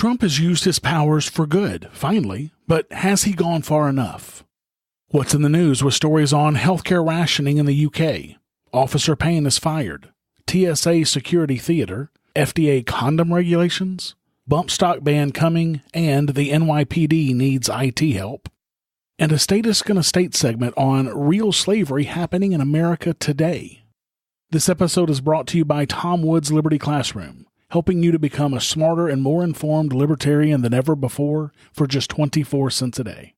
Trump has used his powers for good, finally, but has he gone far enough? What's in the news with stories on healthcare rationing in the UK, Officer Payne is fired, TSA security theater, FDA condom regulations, bump stock ban coming, and the NYPD needs IT help, and a Statists Gonna State segment on real slavery happening in America today. This episode is brought to you by Tom Wood's Liberty Classroom, helping you to become a smarter and more informed libertarian than ever before for just 24 cents a day.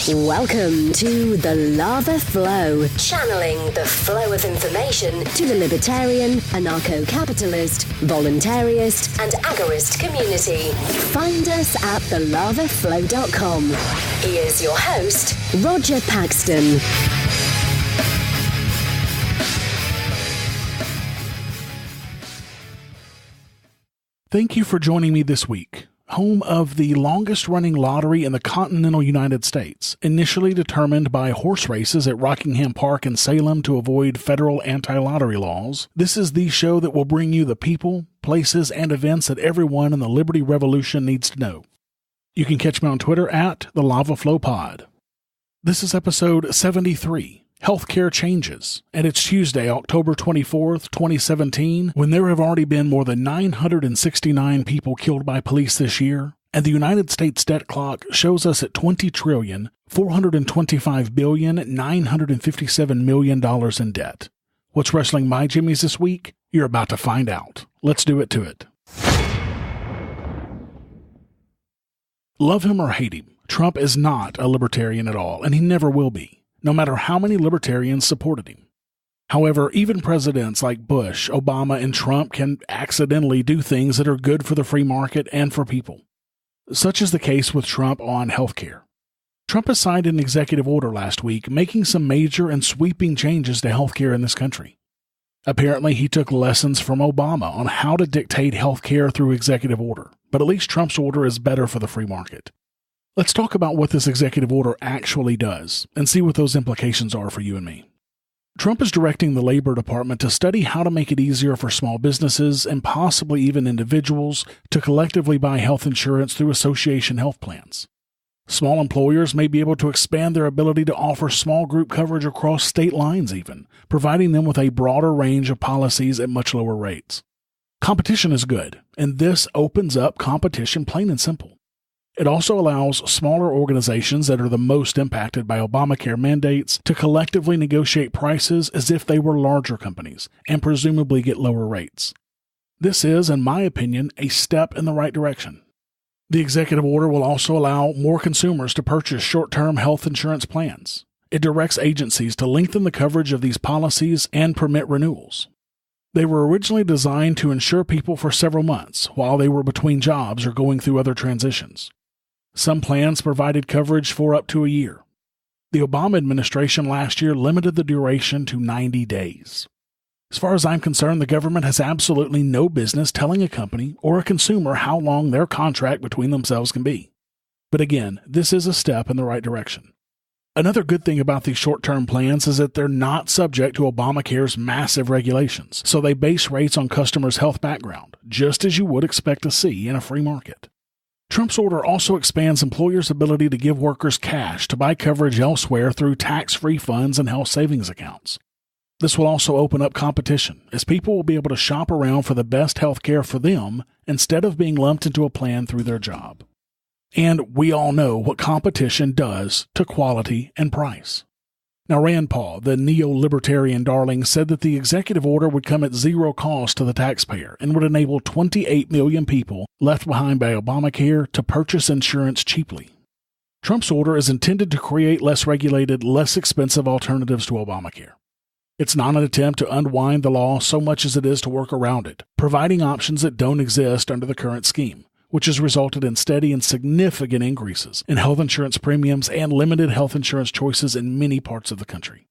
Welcome to the Lava Flow, channeling the flow of information to the libertarian, anarcho-capitalist, voluntarist, and agorist community. Find us at thelavaflow.com. Here's your host, Roger Paxton. Thank you for joining me this week. Home of the longest-running lottery in the continental United States, initially determined by horse races at Rockingham Park in Salem to avoid federal anti-lottery laws, this is the show that will bring you the people, places, and events that everyone in the Liberty Revolution needs to know. You can catch me on Twitter at the Lava Flow Pod. This is episode 73. Healthcare changes, and it's Tuesday, October 24th, 2017, when there have already been more than 969 people killed by police this year, and the United States debt clock shows us at $20,425,957,000,000 in debt. What's wrestling my jimmies this week? You're about to find out. Let's do it to it. Love him or hate him, Trump is not a libertarian at all, and he never will be, no matter how many libertarians supported him. However, even presidents like Bush, Obama, and Trump can accidentally do things that are good for the free market and for people. Such is the case with Trump on healthcare. Trump has signed an executive order last week making some major and sweeping changes to healthcare in this country. Apparently, he took lessons from Obama on how to dictate healthcare through executive order, but at least Trump's order is better for the free market. Let's talk about what this executive order actually does and see what those implications are for you and me. Trump is directing the Labor Department to study how to make it easier for small businesses and possibly even individuals to collectively buy health insurance through association health plans. Small employers may be able to expand their ability to offer small group coverage across state lines even, providing them with a broader range of policies at much lower rates. Competition is good, and this opens up competition plain and simple. It also allows smaller organizations that are the most impacted by Obamacare mandates to collectively negotiate prices as if they were larger companies and presumably get lower rates. This is, in my opinion, a step in the right direction. The executive order will also allow more consumers to purchase short-term health insurance plans. It directs agencies to lengthen the coverage of these policies and permit renewals. They were originally designed to insure people for several months while they were between jobs or going through other transitions. Some plans provided coverage for up to a year. The Obama administration last year limited the duration to 90 days. As far as I'm concerned, the government has absolutely no business telling a company or a consumer how long their contract between themselves can be. But again, this is a step in the right direction. Another good thing about these short-term plans is that they're not subject to Obamacare's massive regulations, so they base rates on customers' health background, just as you would expect to see in a free market. Trump's order also expands employers' ability to give workers cash to buy coverage elsewhere through tax-free funds and health savings accounts. This will also open up competition, as people will be able to shop around for the best health care for them instead of being lumped into a plan through their job. And we all know what competition does to quality and price. Now, Rand Paul, the neo-libertarian darling, said that the executive order would come at zero cost to the taxpayer and would enable 28 million people left behind by Obamacare to purchase insurance cheaply. Trump's order is intended to create less regulated, less expensive alternatives to Obamacare. It's not an attempt to unwind the law so much as it is to work around it, providing options that don't exist under the current scheme, which has resulted in steady and significant increases in health insurance premiums and limited health insurance choices in many parts of the country.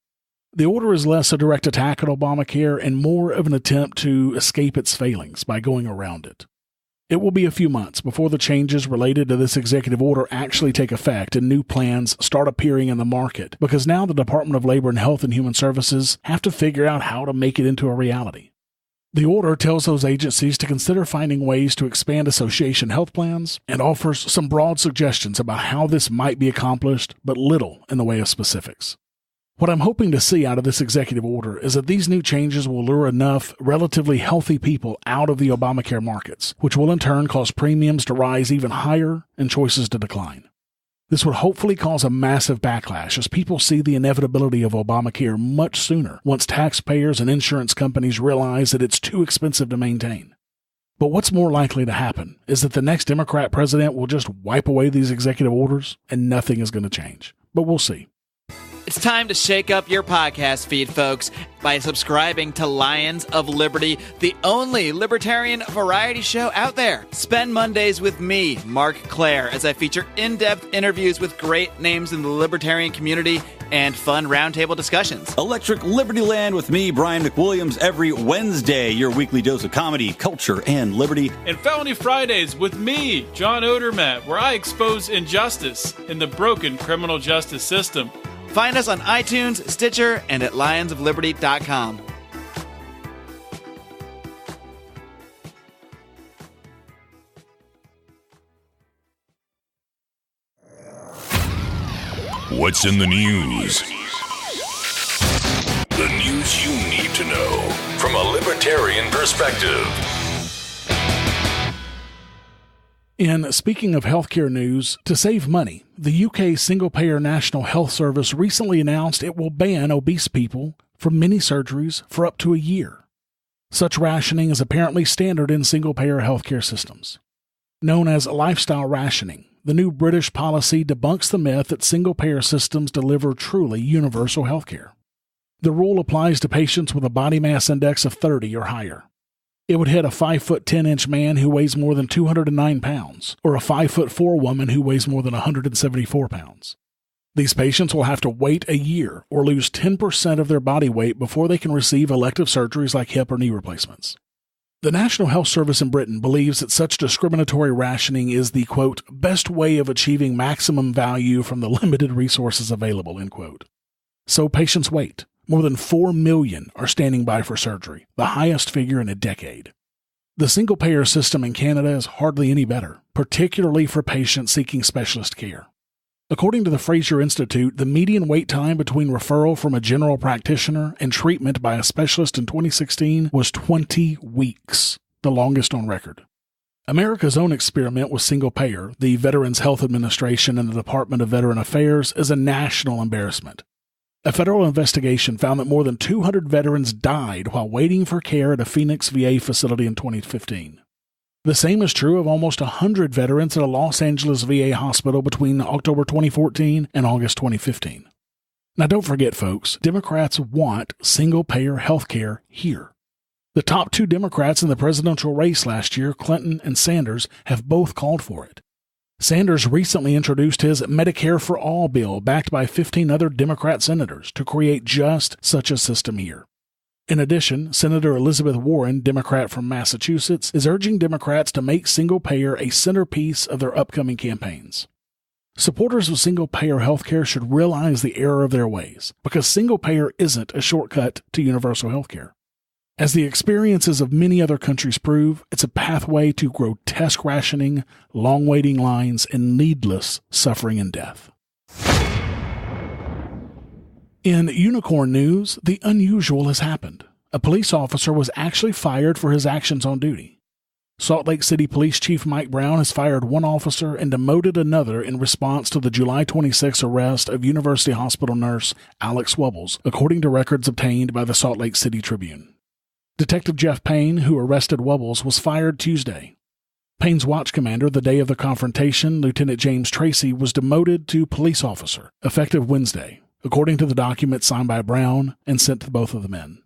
The order is less a direct attack at Obamacare and more of an attempt to escape its failings by going around it. It will be a few months before the changes related to this executive order actually take effect and new plans start appearing in the market, because now the Department of Labor and Health and Human Services have to figure out how to make it into a reality. The order tells those agencies to consider finding ways to expand association health plans and offers some broad suggestions about how this might be accomplished, but little in the way of specifics. What I'm hoping to see out of this executive order is that these new changes will lure enough relatively healthy people out of the Obamacare markets, which will in turn cause premiums to rise even higher and choices to decline. This would hopefully cause a massive backlash as people see the inevitability of Obamacare much sooner once taxpayers and insurance companies realize that it's too expensive to maintain. But what's more likely to happen is that the next Democrat president will just wipe away these executive orders and nothing is going to change. But we'll see. It's time to shake up your podcast feed, folks, by subscribing to Lions of Liberty, the only libertarian variety show out there. Spend Mondays with me, Mark Claire, as I feature in-depth interviews with great names in the libertarian community and fun roundtable discussions. Electric Liberty Land with me, Brian McWilliams, every Wednesday, your weekly dose of comedy, culture, and liberty. And Felony Fridays with me, John Odermatt, where I expose injustice in the broken criminal justice system. Find us on iTunes, Stitcher, and at lionsofliberty.com. What's in the news? The news you need to know from a libertarian perspective. In speaking of healthcare news, to save money, the UK single-payer National Health Service recently announced it will ban obese people from many surgeries for up to a year. Such rationing is apparently standard in single-payer healthcare systems. Known as lifestyle rationing, the new British policy debunks the myth that single-payer systems deliver truly universal healthcare. The rule applies to patients with a body mass index of 30 or higher. It would hit a 5'10" man who weighs more than 209 pounds, or a 5'4" woman who weighs more than 174 pounds. These patients will have to wait a year or lose 10% of their body weight before they can receive elective surgeries like hip or knee replacements. The National Health Service in Britain believes that such discriminatory rationing is the, quote, best way of achieving maximum value from the limited resources available, end quote. So patients wait. More than 4 million are standing by for surgery, the highest figure in a decade. The single-payer system in Canada is hardly any better, particularly for patients seeking specialist care. According to the Fraser Institute, the median wait time between referral from a general practitioner and treatment by a specialist in 2016 was 20 weeks, the longest on record. America's own experiment with single-payer, the Veterans Health Administration and the Department of Veteran Affairs, is a national embarrassment. A federal investigation found that more than 200 veterans died while waiting for care at a Phoenix VA facility in 2015. The same is true of almost 100 veterans at a Los Angeles VA hospital between October 2014 and August 2015. Now don't forget, folks, Democrats want single-payer health care here. The top two Democrats in the presidential race last year, Clinton and Sanders, have both called for it. Sanders recently introduced his Medicare for All bill, backed by 15 other Democrat senators, to create just such a system here. In addition, Senator Elizabeth Warren, Democrat from Massachusetts, is urging Democrats to make single-payer a centerpiece of their upcoming campaigns. Supporters of single-payer healthcare should realize the error of their ways, because single-payer isn't a shortcut to universal healthcare. As the experiences of many other countries prove, it's a pathway to grotesque rationing, long waiting lines, and needless suffering and death. In unicorn news, the unusual has happened. A police officer was actually fired for his actions on duty. Salt Lake City Police Chief Mike Brown has fired one officer and demoted another in response to the July 26 arrest of University Hospital nurse Alex Wubbles, according to records obtained by the Salt Lake City Tribune. Detective Jeff Payne, who arrested Wubbles, was fired Tuesday. Payne's watch commander the day of the confrontation, Lieutenant James Tracy, was demoted to police officer, effective Wednesday, according to the document signed by Brown and sent to both of the men.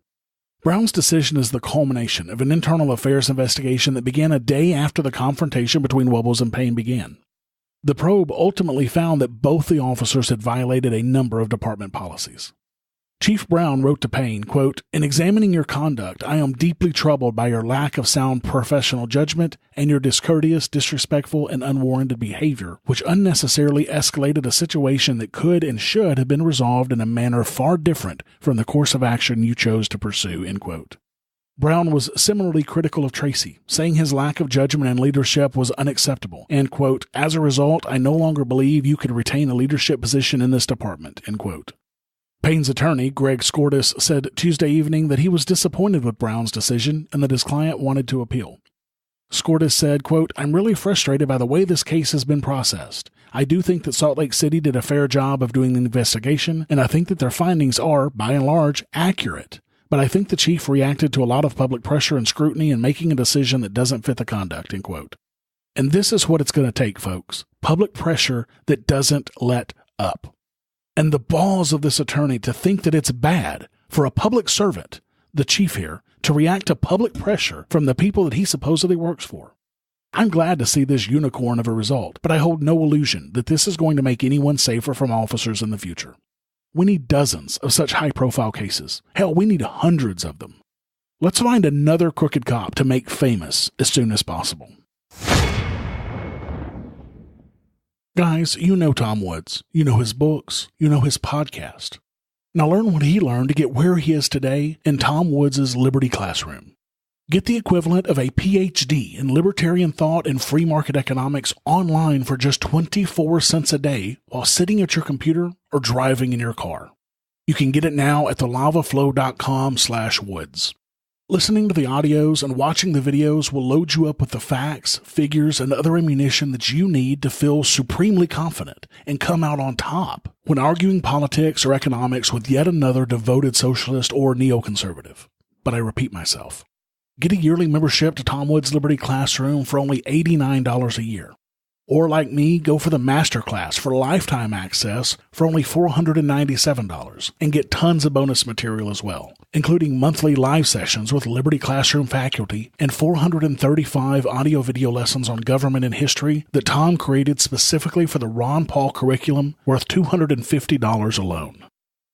Brown's decision is the culmination of an internal affairs investigation that began a day after the confrontation between Wubbles and Payne began. The probe ultimately found that both the officers had violated a number of department policies. Chief Brown wrote to Payne, quote, "In examining your conduct, I am deeply troubled by your lack of sound professional judgment and your discourteous, disrespectful, and unwarranted behavior, which unnecessarily escalated a situation that could and should have been resolved in a manner far different from the course of action you chose to pursue," end quote. Brown was similarly critical of Tracy, saying his lack of judgment and leadership was unacceptable, and, quote, "As a result, I no longer believe you could retain a leadership position in this department," end quote. Payne's attorney, Greg Skordas, said Tuesday evening that he was disappointed with Brown's decision and that his client wanted to appeal. Skordas said, quote, "I'm really frustrated by the way this case has been processed. I do think that Salt Lake City did a fair job of doing the investigation, and I think that their findings are, by and large, accurate. But I think the chief reacted to a lot of public pressure and scrutiny in making a decision that doesn't fit the conduct," end quote. And this is what it's going to take, folks. Public pressure that doesn't let up. And the balls of this attorney to think that it's bad for a public servant, the chief here, to react to public pressure from the people that he supposedly works for. I'm glad to see this unicorn of a result, but I hold no illusion that this is going to make anyone safer from officers in the future. We need dozens of such high-profile cases. Hell, we need hundreds of them. Let's find another crooked cop to make famous as soon as possible. Guys, you know Tom Woods. You know his books. You know his podcast. Now learn what he learned to get where he is today in Tom Woods' Liberty Classroom. Get the equivalent of a PhD in libertarian thought and free market economics online for just 24 cents a day while sitting at your computer or driving in your car. You can get it now at thelavaflow.com/woods. Listening to the audios and watching the videos will load you up with the facts, figures, and other ammunition that you need to feel supremely confident and come out on top when arguing politics or economics with yet another devoted socialist or neoconservative. But I repeat myself. Get a yearly membership to Tom Woods' Liberty Classroom for only $89 a year. Or like me, go for the Masterclass for lifetime access for only $497 and get tons of bonus material as well, including monthly live sessions with Liberty Classroom faculty and 435 audio-video lessons on government and history that Tom created specifically for the Ron Paul curriculum worth $250 alone.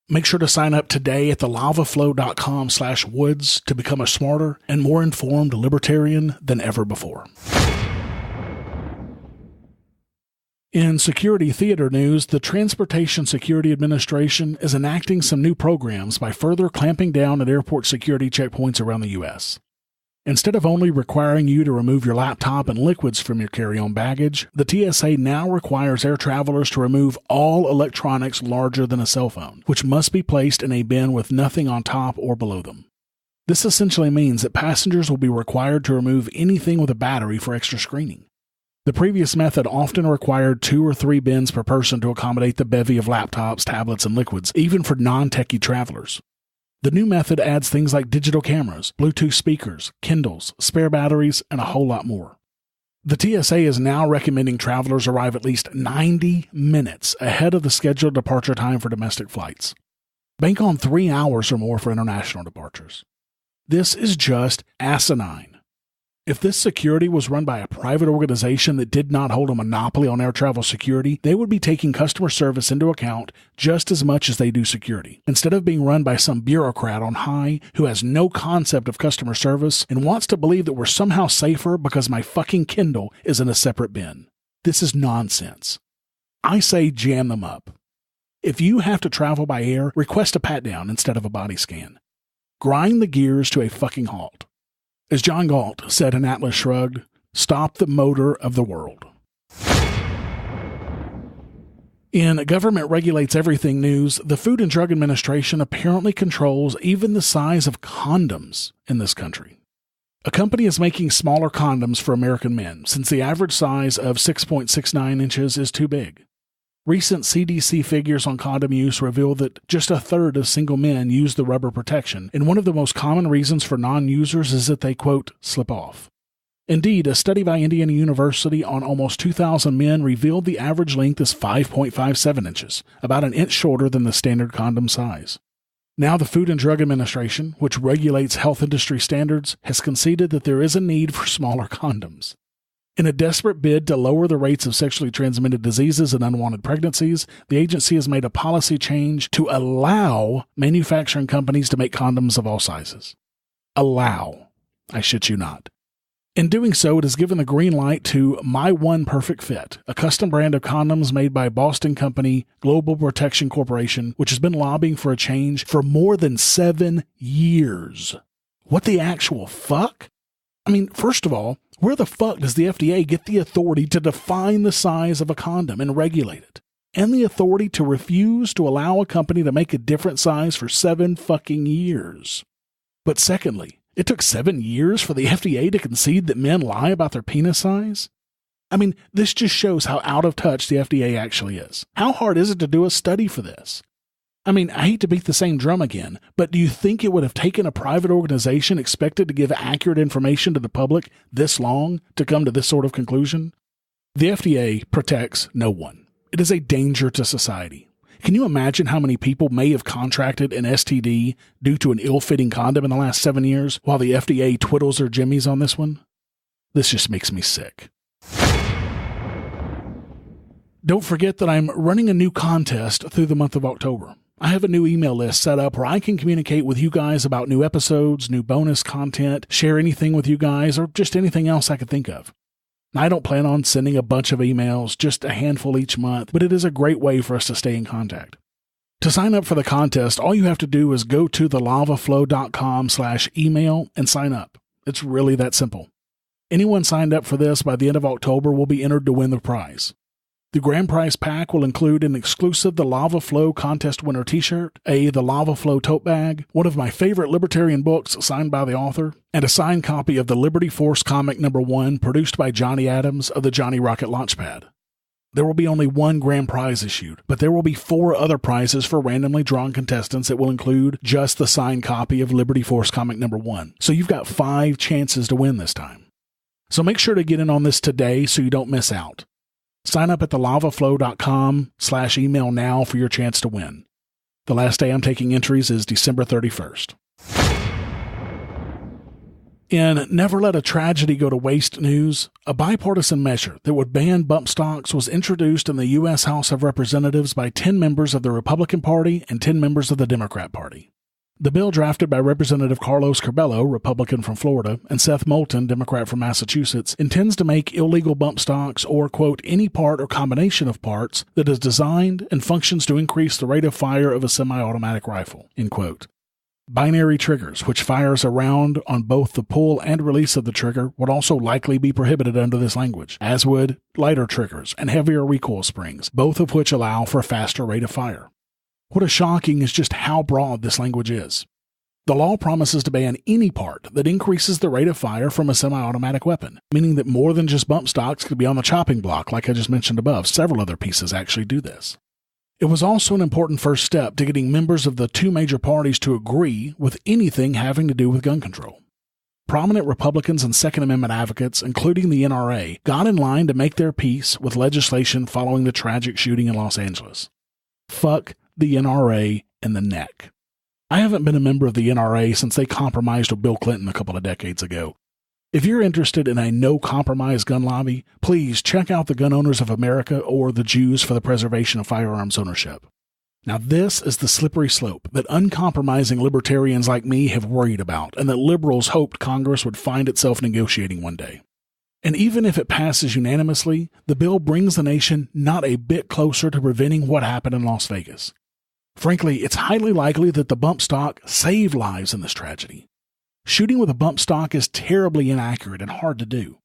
Make sure to sign up today at thelavaflow.com/woods to become a smarter and more informed libertarian than ever before. In security theater news, the Transportation Security Administration is enacting some new programs by further clamping down at airport security checkpoints around the U.S. Instead of only requiring you to remove your laptop and liquids from your carry-on baggage, the TSA now requires air travelers to remove all electronics larger than a cell phone, which must be placed in a bin with nothing on top or below them. This essentially means that passengers will be required to remove anything with a battery for extra screening. The previous method often required 2 or 3 bins per person to accommodate the bevy of laptops, tablets, and liquids, even for non-techie travelers. The new method adds things like digital cameras, Bluetooth speakers, Kindles, spare batteries, and a whole lot more. The TSA is now recommending travelers arrive at least 90 minutes ahead of the scheduled departure time for domestic flights. Bank on 3 hours or more for international departures. This is just asinine. If this security was run by a private organization that did not hold a monopoly on air travel security, they would be taking customer service into account just as much as they do security, instead of being run by some bureaucrat on high who has no concept of customer service and wants to believe that we're somehow safer because my fucking Kindle is in a separate bin. This is nonsense. I say jam them up. If you have to travel by air, request a pat-down instead of a body scan. Grind the gears to a fucking halt. As John Galt said in Atlas Shrugged, stop the motor of the world. In Government Regulates Everything news, the Food and Drug Administration apparently controls even the size of condoms in this country. A company is making smaller condoms for American men, since the average size of 6.69 inches is too big. Recent CDC figures on condom use reveal that just a third of single men use the rubber protection, and one of the most common reasons for non-users is that they, quote, slip off. Indeed, a study by Indiana University on almost 2,000 men revealed the average length is 5.57 inches, about an inch shorter than the standard condom size. Now the Food and Drug Administration, which regulates health industry standards, has conceded that there is a need for smaller condoms. In a desperate bid to lower the rates of sexually transmitted diseases and unwanted pregnancies, the agency has made a policy change to allow manufacturing companies to make condoms of all sizes. Allow. I shit you not. In doing so, it has given the green light to My One Perfect Fit, a custom brand of condoms made by Boston company Global Protection Corporation, which has been lobbying for a change for more than 7 years. What the actual fuck? I mean, first of all, where the fuck does the FDA get the authority to define the size of a condom and regulate it? And the authority to refuse to allow a company to make a different size for 7 fucking years? But secondly, it took 7 years for the FDA to concede that men lie about their penis size? I mean, this just shows how out of touch the FDA actually is. How hard is it to do a study for this? I mean, I hate to beat the same drum again, but do you think it would have taken a private organization expected to give accurate information to the public this long to come to this sort of conclusion? The FDA protects no one. It is a danger to society. Can you imagine how many people may have contracted an STD due to an ill-fitting condom in the last 7 years while the FDA twiddles their jimmies on this one? This just makes me sick. Don't forget that I'm running a new contest through the month of October. I have a new email list set up where I can communicate with you guys about new episodes, new bonus content, share anything with you guys, or just anything else I could think of. I don't plan on sending a bunch of emails, just a handful each month, but it is a great way for us to stay in contact. To sign up for the contest, all you have to do is go to thelavaflow.com/email and sign up. It's really that simple. Anyone signed up for this by the end of October will be entered to win the prize. The grand prize pack will include an exclusive The Lava Flow contest winner t-shirt, The Lava Flow tote bag, one of my favorite Libertarian books signed by the author, and a signed copy of the Liberty Force comic #1 produced by Johnny Adams of the Johnny Rocket Launchpad. There will be only one grand prize issued, but there will be 4 other prizes for randomly drawn contestants that will include just the signed copy of Liberty Force comic #1. So you've got 5 chances to win this time. So make sure to get in on this today so you don't miss out. Sign up at thelavaflow.com/email now for your chance to win. The last day I'm taking entries is December 31st. In Never Let a Tragedy Go to Waste news, a bipartisan measure that would ban bump stocks was introduced in the U.S. House of Representatives by 10 members of the Republican Party and 10 members of the Democrat Party. The bill, drafted by Representative Carlos Curbelo, Republican from Florida, and Seth Moulton, Democrat from Massachusetts, intends to make illegal bump stocks or, quote, any part or combination of parts that is designed and functions to increase the rate of fire of a semi-automatic rifle, end quote. Binary triggers, which fires a round on both the pull and release of the trigger, would also likely be prohibited under this language, as would lighter triggers and heavier recoil springs, both of which allow for a faster rate of fire. What is shocking is just how broad this language is. The law promises to ban any part that increases the rate of fire from a semi-automatic weapon, meaning that more than just bump stocks could be on the chopping block, like I just mentioned above. Several other pieces actually do this. It was also an important first step to getting members of the 2 major parties to agree with anything having to do with gun control. Prominent Republicans and Second Amendment advocates, including the NRA, got in line to make their peace with legislation following the tragic shooting in Los Angeles. Fuck the NRA in the neck. I haven't been a member of the NRA since they compromised with Bill Clinton a couple of decades ago. If you're interested in a no-compromise gun lobby, please check out the Gun Owners of America or the Jews for the Preservation of Firearms Ownership. Now this is the slippery slope that uncompromising libertarians like me have worried about and that liberals hoped Congress would find itself negotiating one day. And even if it passes unanimously, the bill brings the nation not a bit closer to preventing what happened in Las Vegas. Frankly, it's highly likely that the bump stock saved lives in this tragedy. Shooting with a bump stock is terribly inaccurate and hard to do.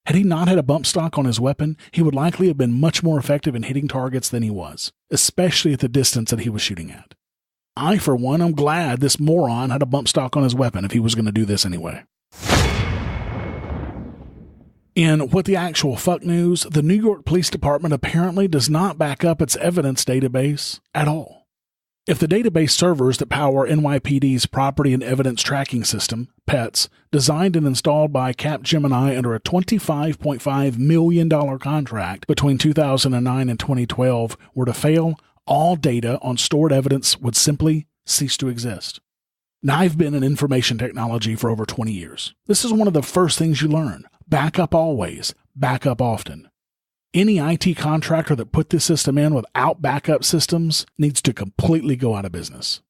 Had he not had a bump stock on his weapon, he would likely have been much more effective in hitting targets than he was, especially at the distance that he was shooting at. I, for one, am glad this moron had a bump stock on his weapon if he was going to do this anyway. In What the Actual Fuck news, the New York Police Department apparently does not back up its evidence database at all. If the database servers that power NYPD's Property and Evidence Tracking System, PETS, designed and installed by Capgemini under a $25.5 million contract between 2009 and 2012, were to fail, all data on stored evidence would simply cease to exist. Now, I've been in information technology for over 20 years. This is one of the first things you learn. Back up always, back up often. Any IT contractor that put this system in without backup systems needs to completely go out of business.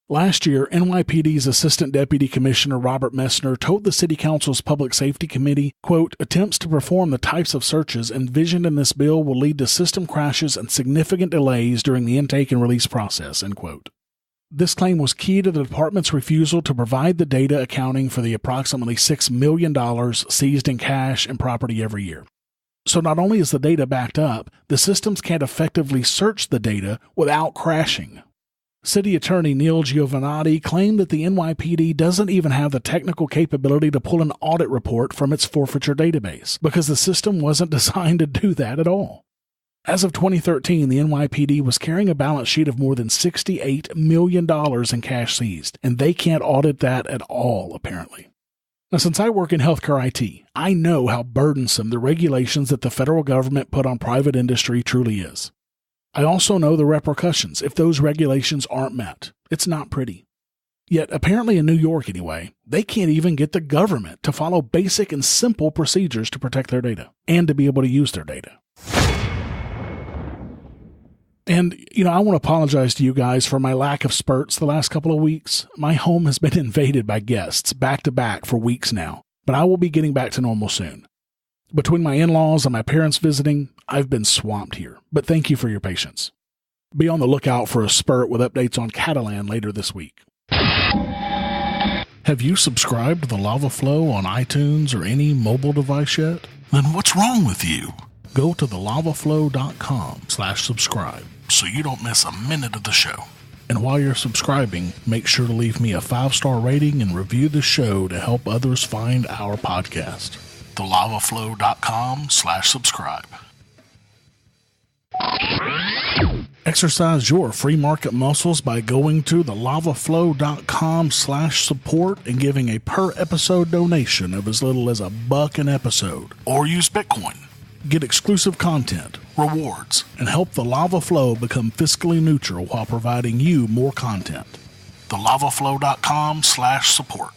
Last year, NYPD's Assistant Deputy Commissioner Robert Messner told the City Council's Public Safety Committee, quote, attempts to perform the types of searches envisioned in this bill will lead to system crashes and significant delays during the intake and release process, end quote. This claim was key to the department's refusal to provide the data accounting for the approximately $6 million seized in cash and property every year. So not only is the data backed up, the systems can't effectively search the data without crashing. City Attorney Neil Giovannotti claimed that the NYPD doesn't even have the technical capability to pull an audit report from its forfeiture database because the system wasn't designed to do that at all. As of 2013, the NYPD was carrying a balance sheet of more than $68 million in cash seized, and they can't audit that at all, apparently. Now, since I work in healthcare IT, I know how burdensome the regulations that the federal government put on private industry truly is. I also know the repercussions if those regulations aren't met. It's not pretty. Yet, apparently in New York anyway, they can't even get the government to follow basic and simple procedures to protect their data and to be able to use their data. And, I want to apologize to you guys for my lack of spurts the last couple of weeks. My home has been invaded by guests back to back for weeks now, but I will be getting back to normal soon. Between my in-laws and my parents visiting, I've been swamped here, but thank you for your patience. Be on the lookout for a spurt with updates on Catalan later this week. Have you subscribed to the Lava Flow on iTunes or any mobile device yet? Then what's wrong with you? Go to thelavaflow.com/subscribe so you don't miss a minute of the show. And while you're subscribing, make sure to leave me a 5-star rating and review the show to help others find our podcast. thelavaflow.com/subscribe. Exercise your free market muscles by going to thelavaflow.com/support and giving a per episode donation of as little as $1 an episode, or use Bitcoin. Get exclusive content, rewards, and help the Lava Flow become fiscally neutral while providing you more content. thelavaflow.com/support.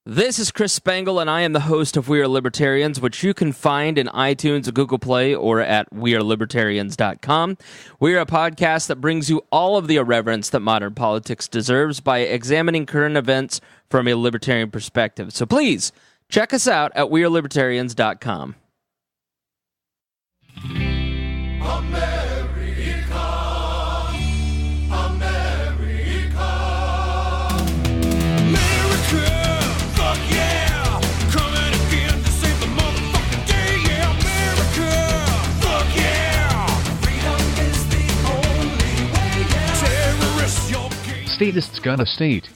This is Chris Spangle, and I am the host of We Are Libertarians, which you can find in iTunes, Google Play, or at wearelibertarians.com. We are a podcast that brings you all of the irreverence that modern politics deserves by examining current events from a libertarian perspective. So please, check us out at wearelibertarians.com. Statists Gonna State.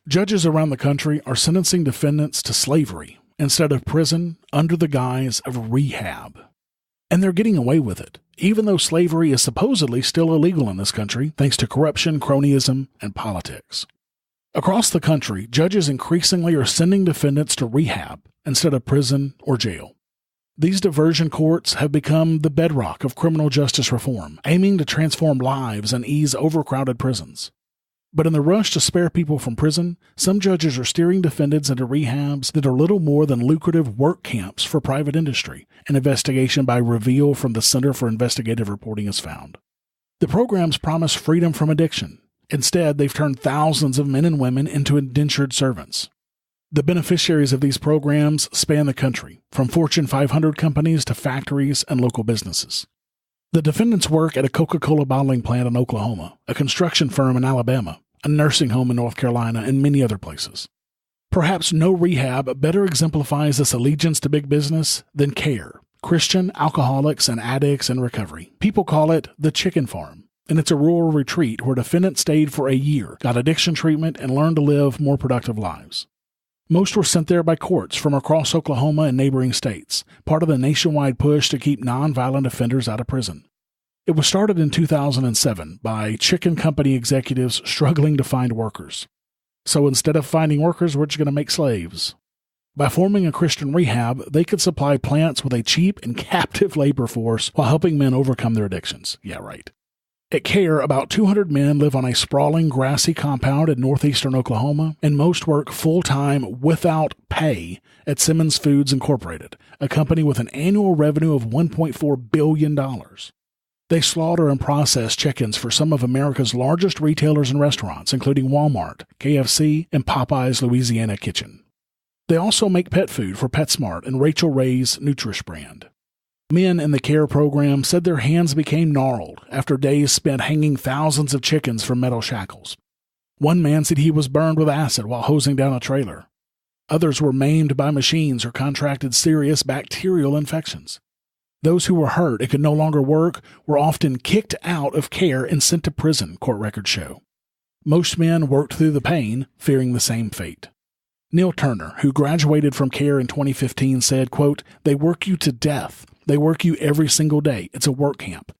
Judges around the country are sentencing defendants to slavery instead of prison under the guise of rehab. And they're getting away with it, even though slavery is supposedly still illegal in this country thanks to corruption, cronyism, and politics. Across the country, judges increasingly are sending defendants to rehab instead of prison or jail. These diversion courts have become the bedrock of criminal justice reform, aiming to transform lives and ease overcrowded prisons. But in the rush to spare people from prison, some judges are steering defendants into rehabs that are little more than lucrative work camps for private industry, an investigation by Reveal from the Center for Investigative Reporting has found. The programs promise freedom from addiction. Instead, they've turned thousands of men and women into indentured servants. The beneficiaries of these programs span the country, from Fortune 500 companies to factories and local businesses. The defendants work at a Coca-Cola bottling plant in Oklahoma, a construction firm in Alabama, a nursing home in North Carolina, and many other places. Perhaps no rehab better exemplifies this allegiance to big business than CARE, Christian Alcoholics and Addicts in Recovery. People call it the Chicken Farm, and it's a rural retreat where defendants stayed for a year, got addiction treatment, and learned to live more productive lives. Most were sent there by courts from across Oklahoma and neighboring states, part of the nationwide push to keep nonviolent offenders out of prison. It was started in 2007 by chicken company executives struggling to find workers. So instead of finding workers, we're just going to make slaves. By forming a Christian rehab, they could supply plants with a cheap and captive labor force while helping men overcome their addictions. Yeah, right. At CARE, about 200 men live on a sprawling, grassy compound in northeastern Oklahoma, and most work full-time without pay at Simmons Foods Incorporated, a company with an annual revenue of $1.4 billion. They slaughter and process chickens for some of America's largest retailers and restaurants, including Walmart, KFC, and Popeye's Louisiana Kitchen. They also make pet food for PetSmart and Rachel Ray's Nutrish brand. Men in the CARE program said their hands became gnarled after days spent hanging thousands of chickens from metal shackles. One man said he was burned with acid while hosing down a trailer. Others were maimed by machines or contracted serious bacterial infections. Those who were hurt and could no longer work were often kicked out of CARE and sent to prison, court records show. Most men worked through the pain, fearing the same fate. Neil Turner, who graduated from CARE in 2015, said, quote, "They work you to death. They work you every single day. It's a work camp.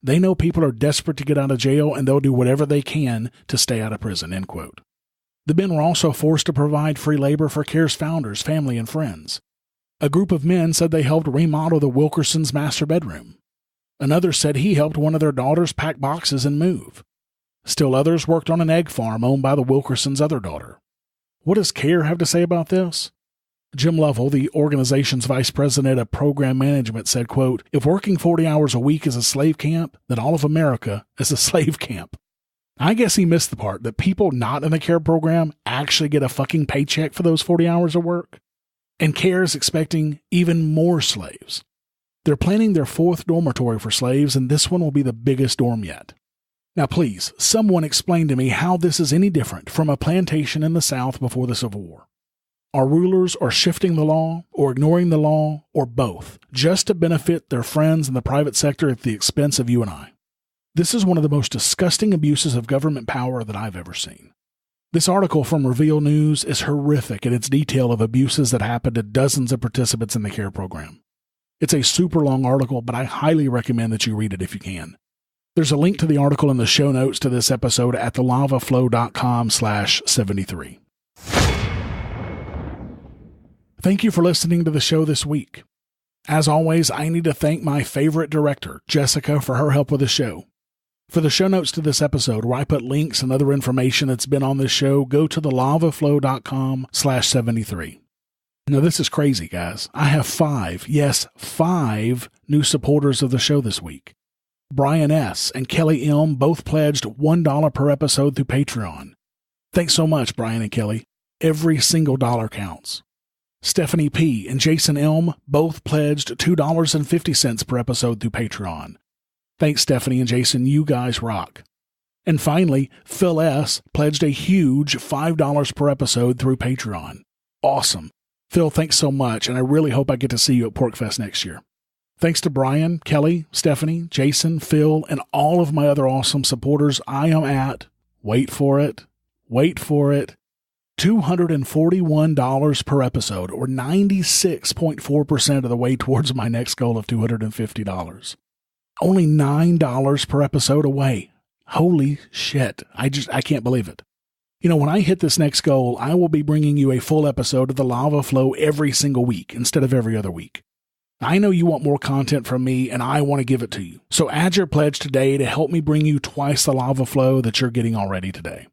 They know people are desperate to get out of jail, and they'll do whatever they can to stay out of prison," end quote. The men were also forced to provide free labor for CARE's founders, family, and friends. A group of men said they helped remodel the Wilkersons' master bedroom. Another said he helped one of their daughters pack boxes and move. Still others worked on an egg farm owned by the Wilkersons' other daughter. What does CARE have to say about this? Jim Lovell, the organization's vice president of program management, said, quote, "If working 40 hours a week is a slave camp, then all of America is a slave camp." I guess he missed the part that people not in the CARE program actually get a fucking paycheck for those 40 hours of work. And CARE is expecting even more slaves. They're planning their 4th dormitory for slaves, and this one will be the biggest dorm yet. Now please, someone explain to me how this is any different from a plantation in the South before the Civil War. Our rulers are shifting the law, or ignoring the law, or both, just to benefit their friends in the private sector at the expense of you and I. This is one of the most disgusting abuses of government power that I've ever seen. This article from Reveal News is horrific in its detail of abuses that happened to dozens of participants in the CARE program. It's a super long article, but I highly recommend that you read it if you can. There's a link to the article in the show notes to this episode at thelavaflow.com/73. Thank you for listening to the show this week. As always, I need to thank my favorite director, Jessica, for her help with the show. For the show notes to this episode, where I put links and other information that's been on this show, go to thelavaflow.com/73. Now, this is crazy, guys. I have 5 new supporters of the show this week. Brian S. and Kelly M. both pledged $1 per episode through Patreon. Thanks so much, Brian and Kelly. Every single dollar counts. Stephanie P. and Jason Elm both pledged $2.50 per episode through Patreon. Thanks, Stephanie and Jason. You guys rock. And finally, Phil S. pledged a huge $5 per episode through Patreon. Awesome. Phil, thanks so much, and I really hope I get to see you at PorkFest next year. Thanks to Brian, Kelly, Stephanie, Jason, Phil, and all of my other awesome supporters, I am at, wait for it, $241 per episode, or 96.4% of the way towards my next goal of $250. Only $9 per episode away. Holy shit. I can't believe it. You know, when I hit this next goal, I will be bringing you a full episode of The Lava Flow every single week instead of every other week. I know you want more content from me, and I want to give it to you. So add your pledge today to help me bring you twice the Lava Flow that you're getting already today.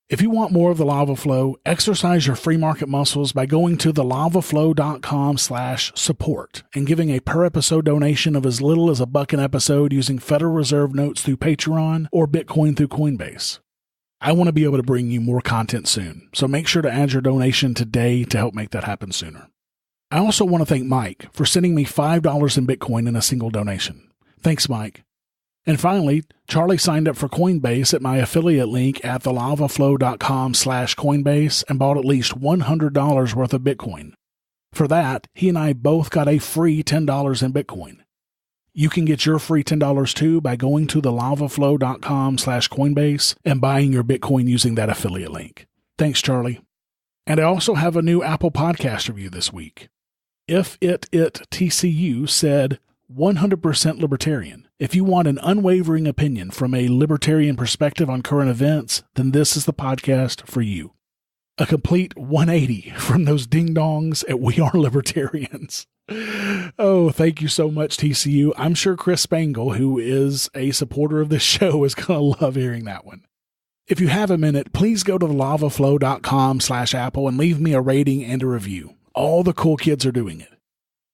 If you want more of the Lava Flow, exercise your free market muscles by going to thelavaflow.com/support and giving a per episode donation of as little as $1 an episode using Federal Reserve notes through Patreon or Bitcoin through Coinbase. I want to be able to bring you more content soon, so make sure to add your donation today to help make that happen sooner. I also want to thank Mike for sending me $5 in Bitcoin in a single donation. Thanks, Mike. And finally, Charlie signed up for Coinbase at my affiliate link at thelavaflow.com/Coinbase and bought at least $100 worth of Bitcoin. For that, he and I both got a free $10 in Bitcoin. You can get your free $10 too by going to thelavaflow.com/Coinbase and buying your Bitcoin using that affiliate link. Thanks, Charlie. And I also have a new Apple Podcast review this week. If It TCU said, 100% libertarian. If you want an unwavering opinion from a libertarian perspective on current events, then this is the podcast for you. A complete 180 from those ding-dongs at We Are Libertarians. Oh, thank you so much, TCU. I'm sure Chris Spangle, who is a supporter of this show, is going to love hearing that one. If you have a minute, please go to thelavaflow.com/Apple and leave me a rating and a review. All the cool kids are doing it.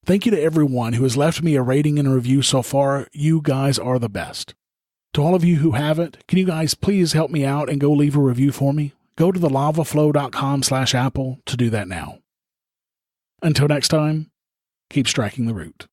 Thank you to everyone who has left me a rating and a review so far. You guys are the best. To all of you who haven't, can you guys please help me out and go leave a review for me? Go to thelavaflow.com/Apple to do that now. Until next time, keep striking the root.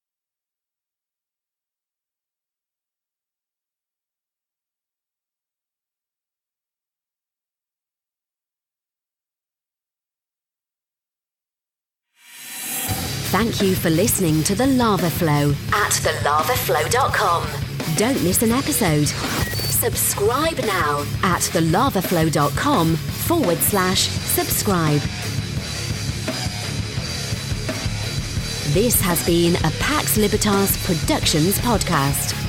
Thank you for listening to The Lava Flow at thelavaflow.com. Don't miss an episode. Subscribe now at thelavaflow.com/subscribe. This has been a Pax Libertas Productions podcast.